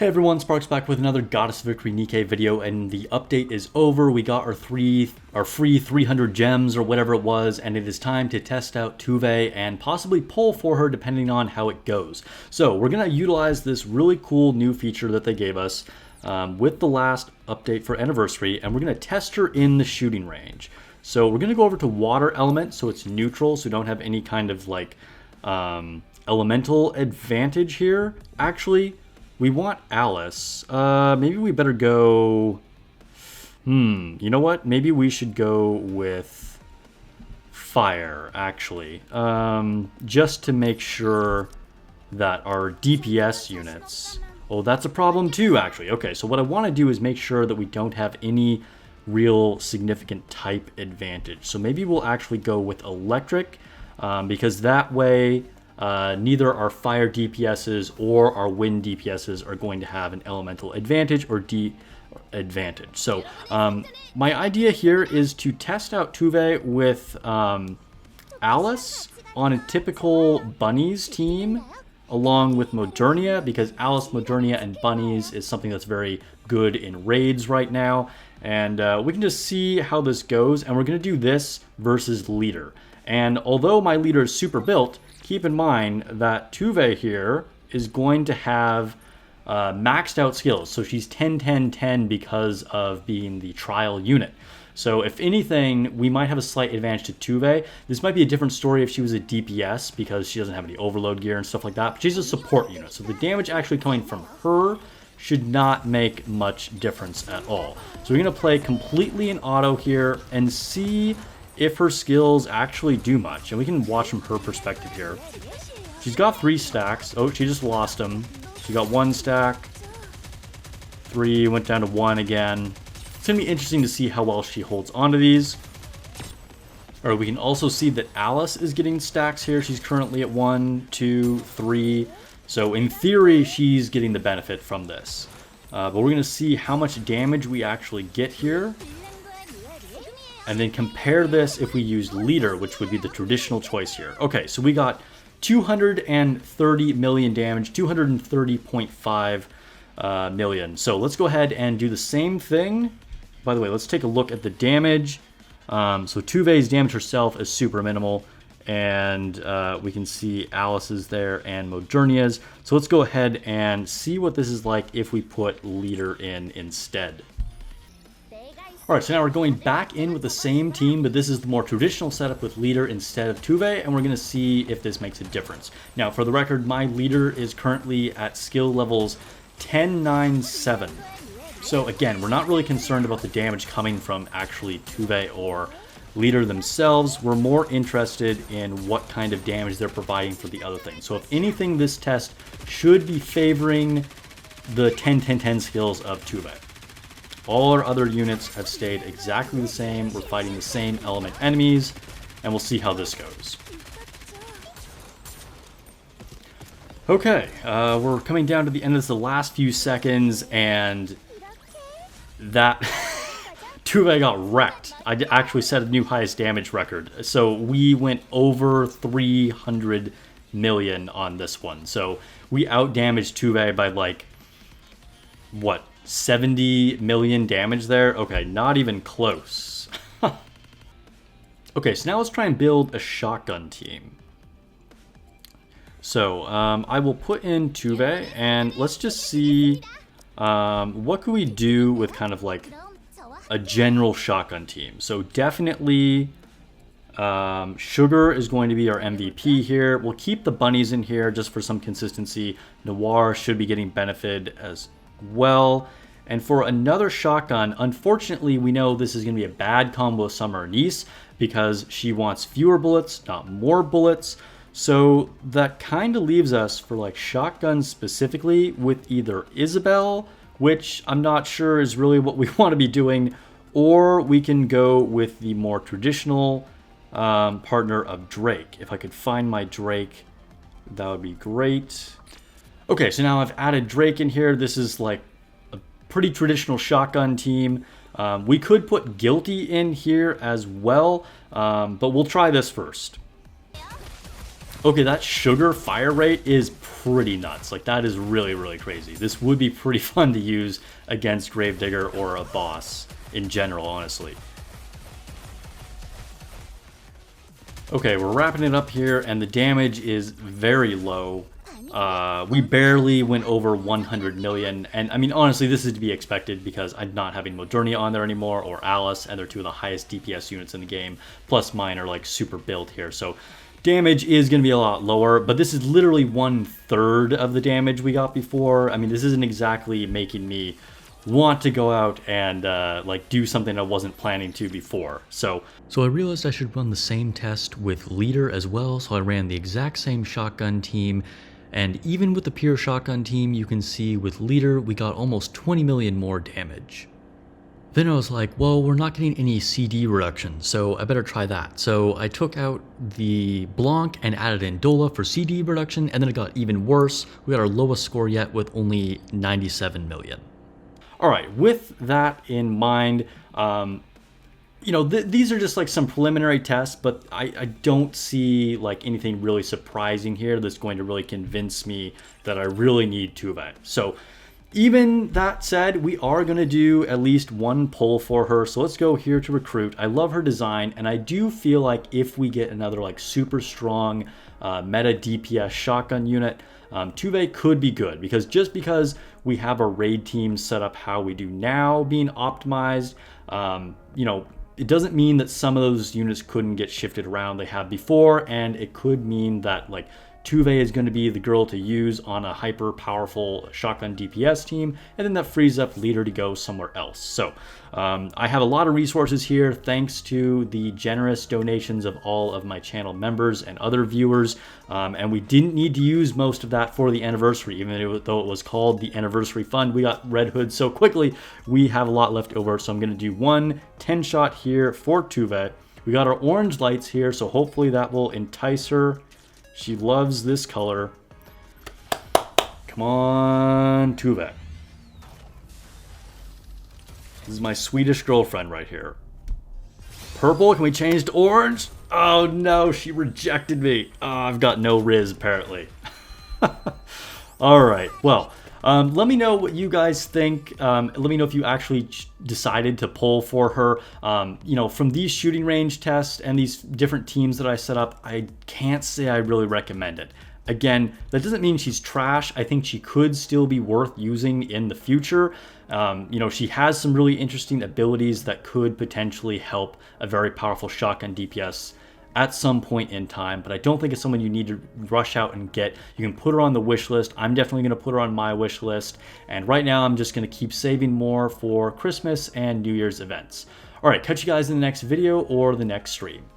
Hey everyone, Sparks back with another Goddess Victory Nikke video, and the update is over. We got our free 300 gems or whatever it was, and it is time to test out Tuve and possibly pull for her depending on how it goes. So we're going to utilize this really cool new feature that they gave us with the last update for Anniversary, and we're going to test her in the shooting range. So we're going to go over to Water Element, so it's neutral, so we don't have any kind of like elemental advantage here. Actually, we want Alice. Maybe we better go... you know what? Maybe we should go with Fire, actually. Just to make sure that our DPS units... Oh, that's a problem too, actually. Okay, so what I want to do is make sure that we don't have any real significant type advantage. So maybe we'll actually go with Electric, because that way... neither our fire DPSs or our wind DPSs are going to have an elemental advantage or advantage. So my idea here is to test out Tuve with Alice on a typical bunnies team along with Modernia, because Alice, Modernia, and bunnies is something that's very good in raids right now. And we can just see how this goes, and we're going to do this versus leader. And although my leader is super built, keep in mind that Tuve here is going to have maxed out skills. So she's 10-10-10 because of being the trial unit. So if anything, we might have a slight advantage to Tuve. This might be a different story if she was a DPS because she doesn't have any overload gear and stuff like that. But she's a support unit. So the damage actually coming from her should not make much difference at all. So we're going to play completely in auto here and see if her skills actually do much. And we can watch from her perspective here. She's got 3 stacks. Oh, she just lost them. She got 1 stack. 3, went down to 1 again. It's going to be interesting to see how well she holds onto these. Or we can also see that Alice is getting stacks here. She's currently at 1, 2, 3. So in theory, she's getting the benefit from this. But we're going to see how much damage we actually get here. And then compare this if we use leader, which would be the traditional choice here. Okay, so we got 230 million damage, 230.5 million. So let's go ahead and do the same thing. By the way, let's take a look at the damage. So Tuve's damage herself is super minimal. And we can see Alice's there and Modernia's. So let's go ahead and see what this is like if we put leader in instead. Alright, so now we're going back in with the same team, but this is the more traditional setup with leader instead of Tuve, and we're going to see if this makes a difference. Now, for the record, my leader is currently at skill levels 10, 9, 7. So again, we're not really concerned about the damage coming from actually Tuve or leader themselves. We're more interested in what kind of damage they're providing for the other thing. So if anything, this test should be favoring the 10-10-10 skills of Tuve. All our other units have stayed exactly the same. We're fighting the same element enemies, and we'll see how this goes. Okay, we're coming down to the end of the last few seconds, and that Tuve got wrecked. I actually set a new highest damage record. So we went over 300 million on this one. So we outdamaged Tuve by like, what? 70 million damage there? Okay, not even close. Okay, so now let's try and build a shotgun team. So, I will put in Tuve, and let's just see what can we do with kind of like a general shotgun team. So definitely Sugar is going to be our MVP here. We'll keep the bunnies in here just for some consistency. Noir should be getting benefited as well. And for another shotgun, unfortunately, we know this is going to be a bad combo with Summer Niece because she wants fewer bullets, not more bullets. So that kind of leaves us for like shotguns specifically with either Isabel, which I'm not sure is really what we want to be doing, or we can go with the more traditional partner of Drake. If I could find my Drake, that would be great. Okay, so now I've added Drake in here. This is like a pretty traditional shotgun team. We could put Guilty in here as well, but we'll try this first. Okay, that Sugar fire rate is pretty nuts. Like, that is really, really crazy. This would be pretty fun to use against Gravedigger or a boss in general, honestly. Okay, we're wrapping it up here, and the damage is very low. We barely went over 100 million, and I mean, honestly, this is to be expected because I'm not having Modernia on there anymore, or Alice, and they're two of the highest DPS units in the game, plus mine are like super built here, so damage is going to be a lot lower, but this is literally 1/3 of the damage we got before. I mean, this isn't exactly making me want to go out and like do something I wasn't planning to before. So I realized I should run the same test with leader as well, so I ran the exact same shotgun team. And even with the pure shotgun team, you can see with leader, we got almost 20 million more damage. Then I was like, well, we're not getting any CD reduction, so I better try that. So I took out the Blanc and added in Dola for CD reduction, and then it got even worse. We got our lowest score yet with only 97 million. All right, with that in mind, you know, these are just like some preliminary tests, but I don't see like anything really surprising here that's going to really convince me that I really need Tuve. So even that said, we are going to do at least one pull for her. So let's go here to recruit. I love her design, and I do feel like if we get another like super strong meta DPS shotgun unit, Tuve could be good, because just because we have our raid team set up how we do now being optimized, you know, it doesn't mean that some of those units couldn't get shifted around they have before, and it could mean that like Tuve is going to be the girl to use on a hyper powerful shotgun DPS team, and then that frees up leader to go somewhere else. So I have a lot of resources here thanks to the generous donations of all of my channel members and other viewers, and we didn't need to use most of that for the anniversary, even though it was called the anniversary fund. We got Red Hood so quickly, we have a lot left over, so I'm going to do one 10-shot here for Tuve. We got our orange lights here, so hopefully that will entice her. She loves this color. Come on, Tuve. This is my Swedish girlfriend right here. Purple, can we change to orange? Oh no, she rejected me. Oh, I've got no Riz apparently. All right, well, let me know what you guys think. Let me know if you actually decided to pull for her. You know, from these shooting range tests and these different teams that I set up, I can't say I really recommend it. Again, that doesn't mean she's trash. I think she could still be worth using in the future. You know, she has some really interesting abilities that could potentially help a very powerful shotgun DPS at some point in time, but I don't think it's someone you need to rush out and get. You can put her on the wish list. I'm definitely going to put her on my wish list, and right now I'm just going to keep saving more for Christmas and New Year's events. All right, catch you guys in the next video or the next stream.